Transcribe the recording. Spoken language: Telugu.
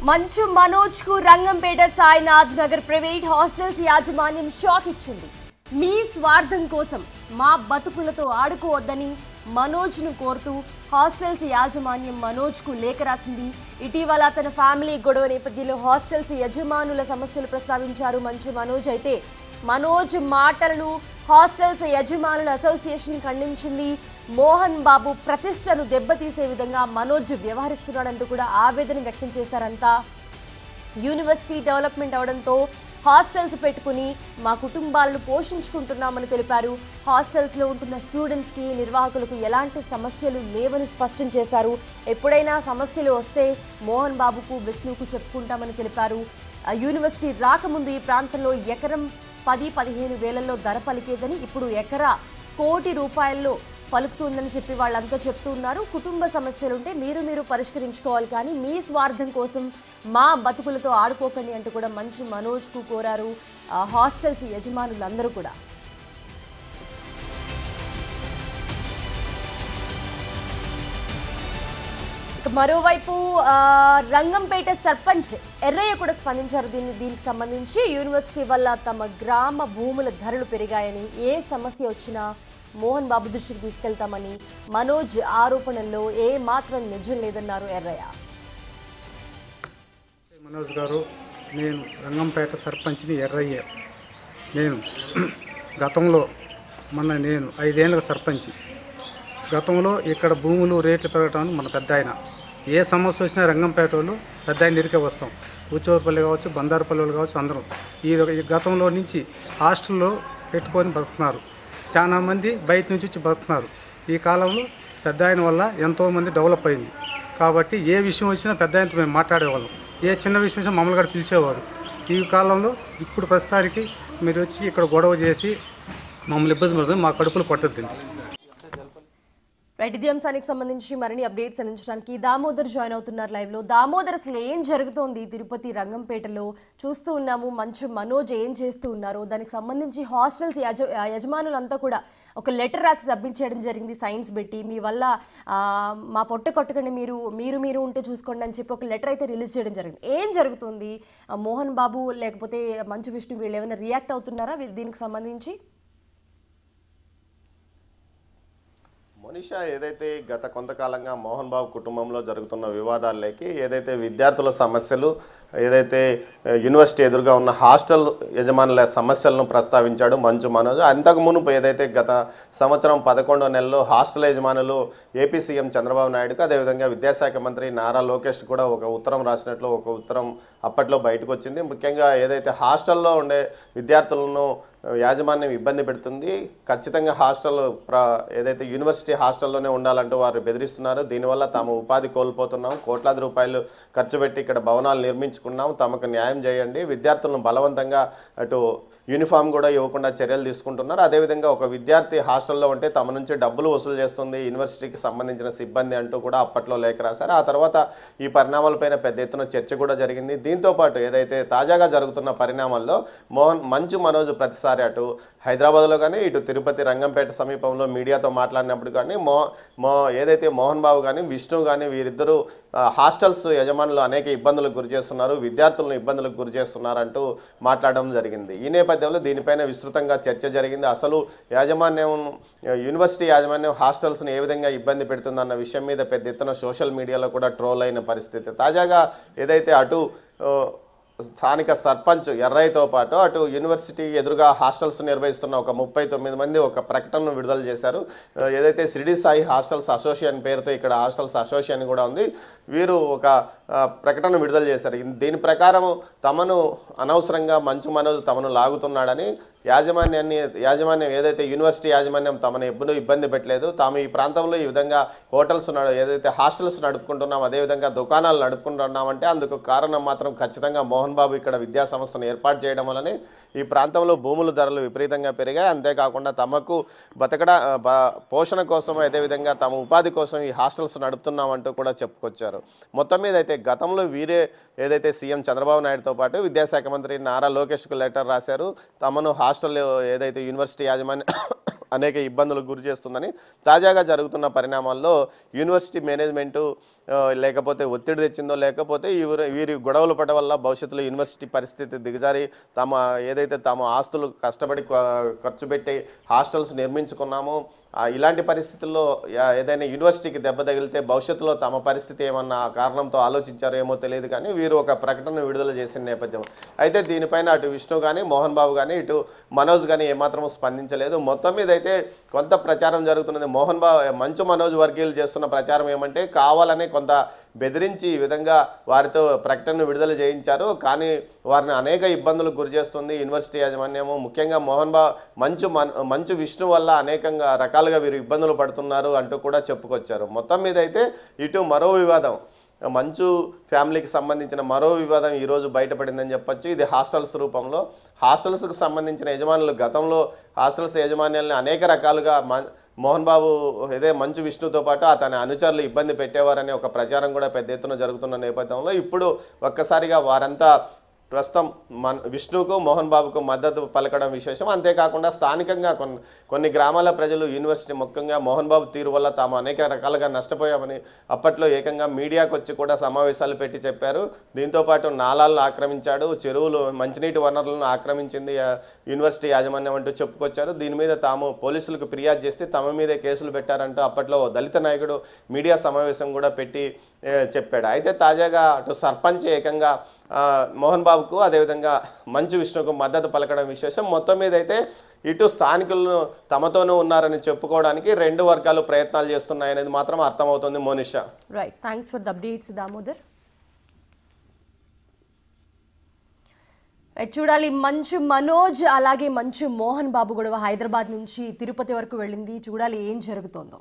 మంచు మనోజ్ కు రంగంపేట సాయినాథ్ నగర్ ప్రైవేట్ హాస్టల్స్ యాజమాన్యం షాక్ ఇచ్చింది. మీ స్వార్థం కోసం మా బతుకులతో ఆడుకోవద్దని మనోజ్ ను కోరుతూ హాస్టల్స్ యాజమాన్యం మనోజ్ కు లేఖ రాసింది. ఇటీవల తన ఫ్యామిలీ గొడవ నేపథ్యంలో హాస్టల్స్ యజమానుల సమస్యలు ప్రస్తావించారు మంచు మనోజ్. అయితే మనోజ్ మాటలను హాస్టల్స్ యజమానుల అసోసియేషన్ ఖండించింది. మోహన్ బాబు ప్రతిష్టను దెబ్బతీసే విధంగా మనోజ్ వ్యవహరిస్తున్నాడంటూ కూడా ఆవేదన వ్యక్తం చేశారంతా. యూనివర్సిటీ డెవలప్మెంట్ అవడంతో హాస్టల్స్ పెట్టుకుని మా కుటుంబాలను పోషించుకుంటున్నామని తెలిపారు. హాస్టల్స్లో ఉంటున్న స్టూడెంట్స్కి నిర్వాహకులకు ఎలాంటి సమస్యలు లేవని స్పష్టం చేశారు. ఎప్పుడైనా సమస్యలు వస్తే మోహన్ బాబుకు విష్ణుకు చెప్పుకుంటామని తెలిపారు. యూనివర్సిటీ రాకముందు ఈ ప్రాంతంలో ఎకరం 10-15 వేలలో ధర పలికేదని ఇప్పుడు ఎకరా ₹1,00,00,000 పలుకుతుందని చెప్పి వాళ్ళంతా చెప్తూ ఉన్నారు. కుటుంబ సమస్యలుంటే మీరు పరిష్కరించుకోవాలి, కానీ మీ స్వార్థం కోసం మా బతుకులతో ఆడుకోకండి అంటూ కూడా మంచు మనోజ్కు కోరారు హాస్టల్స్ యజమానులందరూ కూడా. మరోవైపు రంగంపేట సర్పంచ్ ఎర్రయ్య కూడా స్పందించారు. దీనికి సంబంధించి యూనివర్సిటీ వల్ల తమ గ్రామ భూముల ధరలు పెరిగాయని, ఏ సమస్య వచ్చినా మోహన్ బాబు దృష్టికి తీసుకెళ్తామని, మనోజ్ ఆరోపణల్లో ఏ మాత్రం నిజం లేదన్నారు ఎర్రయ్య. మనోజ్ గారు, నేను రంగంపేట సర్పంచ్ని ఎర్రయ్య. నేను గతంలో నేను 5 ఏళ్ళ సర్పంచ్. గతంలో ఇక్కడ భూములు రేట్లు పెరగటం మన పెద్ద ఆయన ఏ సమస్య వచ్చినా రంగంపేట వాళ్ళు పెద్ద ఆయన దగ్గరికే వస్తాం. కూచోపల్లి కావచ్చు, బందారుపల్లి కావచ్చు, అందరం ఈ గతంలో నుంచి హాస్టల్లో పెట్టుకొని బతుకుతున్నారు. చాలామంది బయట నుంచి వచ్చి బతుకుతున్నారు. ఈ కాలంలో పెద్ద ఆయన వల్ల ఎంతోమంది డెవలప్ అయింది. కాబట్టి ఏ విషయం వచ్చినా పెద్ద ఆయనతో మేము మాట్లాడేవాళ్ళం. ఏ చిన్న విషయం వచ్చినా మమ్మల్ని కూడా పిలిచేవాడు. ఈ కాలంలో ఇప్పుడు ప్రస్తుతానికి మీరు వచ్చి ఇక్కడ గొడవ చేసి మమ్మల్ని ఇబ్బంది పడుతుంది, మా కడుపులు పట్టద్దు. రైట్, ఇదే అంశానికి సంబంధించి మరిన్ని అప్డేట్స్ అందించడానికి దామోదర్ జాయిన్ అవుతున్నారు లైవ్లో. దామోదర్, అసలు ఏం జరుగుతోంది తిరుపతి రంగంపేటలో? చూస్తూ ఉన్నాము మంచు మనోజ్ ఏం చేస్తూ ఉన్నారు. దానికి సంబంధించి హాస్టల్స్ యజమానులంతా కూడా ఒక లెటర్ రాసి సబ్మిట్ చేయడం జరిగింది సైన్స్ పెట్టి. మీ వల్ల మా పొట్ట కొట్టకండి, మీరు ఉంటే చూసుకోండి అని చెప్పి ఒక లెటర్ అయితే రిలీజ్ చేయడం జరిగింది. ఏం జరుగుతుంది? మోహన్ బాబు లేకపోతే మంచు విష్ణు వీళ్ళు ఏమైనా రియాక్ట్ అవుతున్నారా దీనికి సంబంధించి? మనీషా, ఏదైతే గత కొంతకాలంగా మోహన్ బాబు కుటుంబంలో జరుగుతున్న వివాదాల్లోకి ఏదైతే విద్యార్థుల సమస్యలు, ఏదైతే యూనివర్సిటీ ఎదురుగా ఉన్న హాస్టల్ యజమానుల సమస్యలను ప్రస్తావించాడు మంచు మనోజ్. అంతకు మునుపు ఏదైతే గత సంవత్సరం 11వ నెలలో హాస్టల్ యజమానులు ఏపీ సీఎం చంద్రబాబు నాయుడుకు, అదేవిధంగా విద్యాశాఖ మంత్రి నారా లోకేష్ కూడా ఒక ఉత్తరం రాసినట్లు ఒక ఉత్తరం అప్పట్లో బయటకు వచ్చింది. ముఖ్యంగా ఏదైతే హాస్టల్లో ఉండే విద్యార్థులను యాజమాన్యం ఇబ్బంది పెడుతుంది, ఖచ్చితంగా హాస్టల్ ఏదైతే యూనివర్సిటీ హాస్టల్లోనే ఉండాలంటూ వారు బెదిరిస్తున్నారు. దీనివల్ల తాము ఉపాధి కోల్పోతున్నాం, కోట్లాది రూపాయలు ఖర్చు పెట్టి ఇక్కడ భవనాలు నిర్మించుకున్నాం, తమకు న్యాయం చేయండి, విద్యార్థులను బలవంతంగా అటు యూనిఫామ్ కూడా ఇవ్వకుండా చర్యలు తీసుకుంటున్నారు. అదేవిధంగా ఒక విద్యార్థి హాస్టల్లో ఉంటే తమ నుంచి డబ్బులు వసూలు చేస్తుంది యూనివర్సిటీకి సంబంధించిన సిబ్బంది అంటూ కూడా అప్పట్లో లేఖ రాశారు. ఆ తర్వాత ఈ పరిణామాలపైన పెద్ద ఎత్తున చర్చ కూడా జరిగింది. దీంతోపాటు ఏదైతే తాజాగా జరుగుతున్న పరిణామాల్లో మంచు మనోజ్ ప్రతిసారి అటు హైదరాబాద్లో కానీ ఇటు తిరుపతి రంగంపేట సమీపంలో మీడియాతో మాట్లాడినప్పుడు కానీ ఏదైతే మోహన్ బాబు కానీ విష్ణు కానీ వీరిద్దరూ హాస్టల్స్ యజమానులు అనేక ఇబ్బందులకు గురి చేస్తున్నారు, విద్యార్థులను ఇబ్బందులకు గురి చేస్తున్నారంటూ మాట్లాడడం జరిగింది. ఈ నేపథ్యంలో దీనిపైన విస్తృతంగా చర్చ జరిగింది. అసలు యూనివర్సిటీ యాజమాన్యం హాస్టల్స్ని ఏ విధంగా ఇబ్బంది పెడుతుందన్న విషయం మీద పెద్ద ఎత్తున సోషల్ మీడియాలో కూడా ట్రోల్ అయిన పరిస్థితి. తాజాగా ఏదైతే అటు స్థానిక సర్పంచ్ ఎర్రయ్యతో పాటు అటు యూనివర్సిటీ ఎదురుగా హాస్టల్స్ నిర్వహిస్తున్న ఒక 39 మంది ఒక ప్రకటనను విడుదల చేశారు. ఏదైతే షిరిడి సాయి హాస్టల్స్ అసోసియేషన్ పేరుతో ఇక్కడ హాస్టల్స్ అసోసియేషన్ కూడా ఉంది, వీరు ఒక ప్రకటన విడుదల చేశారు. దీని ప్రకారం తమను అనవసరంగా మంచు మనోజ్ తమను లాగుతున్నాడని, యాజమాన్యం ఏదైతే యూనివర్సిటీ యాజమాన్యం తమను ఎప్పుడు ఇబ్బంది పెట్టలేదు, తాము ఈ ప్రాంతంలో ఈ విధంగా హోటల్స్ ఏదైతే హాస్టల్స్ నడుపుకుంటున్నాం, అదేవిధంగా దుకాణాలు నడుపుకుంటున్నామంటే అందుకు కారణం మాత్రం ఖచ్చితంగా మోహన్ బాబు ఇక్కడ విద్యా సంస్థను ఏర్పాటు చేయడం వల్లనే ఈ ప్రాంతంలో భూముల ధరలు విపరీతంగా పెరిగాయి. అంతేకాకుండా తమకు పోషణ కోసం, అదేవిధంగా తమ ఉపాధి కోసం ఈ హాస్టల్స్ నడుపుతున్నామంటూ కూడా చెప్పుకొచ్చారు. మొత్తం మీద అయితే గతంలో వీరే ఏదైతే సీఎం చంద్రబాబు నాయుడుతో పాటు విద్యాశాఖ మంత్రి నారా లోకేష్కు లెటర్ రాశారు, తమను హాస్టల్ ఏదైతే యూనివర్సిటీ యాజమాన్యం అనేక ఇబ్బందులకు గురి చేస్తుందని. తాజాగా జరుగుతున్న పరిణామాల్లో యూనివర్సిటీ మేనేజ్మెంటు లేకపోతే ఒత్తిడి తెచ్చిందో, లేకపోతే వీరి గొడవలు పడడం వల్ల భవిష్యత్తులో యూనివర్సిటీ పరిస్థితి దిగజారి ఏదైతే తాము ఆస్తులు కష్టపడి ఖర్చు పెట్టి హాస్టల్స్ నిర్మించుకున్నామో ఇలాంటి పరిస్థితుల్లో ఏదైనా యూనివర్సిటీకి దెబ్బ తగిలితే భవిష్యత్తులో తమ పరిస్థితి ఏమన్నా కారణంతో ఆలోచించారో ఏమో తెలియదు, కానీ వీరు ఒక ప్రకటన విడుదల చేసిన నేపథ్యం. అయితే దీనిపైన అటు విష్ణు కానీ, మోహన్ బాబు కానీ, ఇటు మనోజ్ కానీ ఏమాత్రం స్పందించలేదు. మొత్తం మీద అయితే కొంత ప్రచారం జరుగుతున్నది. మంచు మనోజ్ వర్గీయులు చేస్తున్న ప్రచారం ఏమంటే కావాలనే కొంత బెదిరించి ఈ విధంగా వారితో ప్రకటనను విడుదల చేయించారు, కానీ వారిని అనేక ఇబ్బందులకు గురి చేస్తుంది యూనివర్సిటీ యాజమాన్యము. ముఖ్యంగా మంచు విష్ణు వల్ల అనేకంగా రకాలుగా వీరు ఇబ్బందులు పడుతున్నారు అంటూ కూడా చెప్పుకొచ్చారు. మొత్తం మీద అయితే ఇటు మరో వివాదం, మంచు ఫ్యామిలీకి సంబంధించిన మరో వివాదం ఈరోజు బయటపడిందని చెప్పొచ్చు. ఇది హాస్టల్స్ రూపంలో. హాస్టల్స్కు సంబంధించిన యజమానులు గతంలో హాస్టల్స్ యాజమాన్యాలని అనేక రకాలుగా మోహన్ బాబు మంచు విష్ణుతో పాటు అతని అనుచరులు ఇబ్బంది పెట్టేవారనే ఒక ప్రచారం కూడా పెద్ద ఎత్తున జరుగుతున్న నేపథ్యంలో ఇప్పుడు ఒక్కసారిగా వారంతా ప్రస్తుతం విష్ణుకు, మోహన్ బాబుకు మద్దతు పలకడం విశేషం. అంతేకాకుండా స్థానికంగా కొన్ని గ్రామాల ప్రజలు యూనివర్సిటీ ముఖ్యంగా మోహన్ బాబు తీరు వల్ల తాము అనేక రకాలుగా నష్టపోయామని అప్పట్లో ఏకంగా మీడియాకు వచ్చి కూడా సమావేశాలు పెట్టి చెప్పారు. దీంతోపాటు నాలాలను ఆక్రమించాడు, చెరువులు, మంచినీటి వనరులను ఆక్రమించింది యూనివర్సిటీ యాజమాన్యం అంటూ చెప్పుకొచ్చారు. దీని మీద తాము పోలీసులకు ఫిర్యాదు చేస్తే తమ మీదే కేసులు పెట్టారంటూ అప్పట్లో దళిత నాయకుడు మీడియా సమావేశం కూడా పెట్టి చెప్పాడు. అయితే తాజాగా అటు సర్పంచ్ ఏకంగా మోహన్ బాబుకు అదేవిధంగా మంచు విష్ణుకు మద్దతు పలకడం విశేషం. మొత్తం మీద అయితే ఇటు స్థానికులను తమతోనూ ఉన్నారని చెప్పుకోవడానికి రెండు వర్గాలు ప్రయత్నాలు చేస్తున్నాయనేది మాత్రం అర్థమవుతుంది. Monisha, right, thanks for the updates Damodar. చూడాలి, మంచు మనోజ్ అలాగే మంచు మోహన్ బాబు గొడవ హైదరాబాద్ నుంచి తిరుపతి వరకు వెళ్ళింది. చూడాలి ఏం జరుగుతోందో.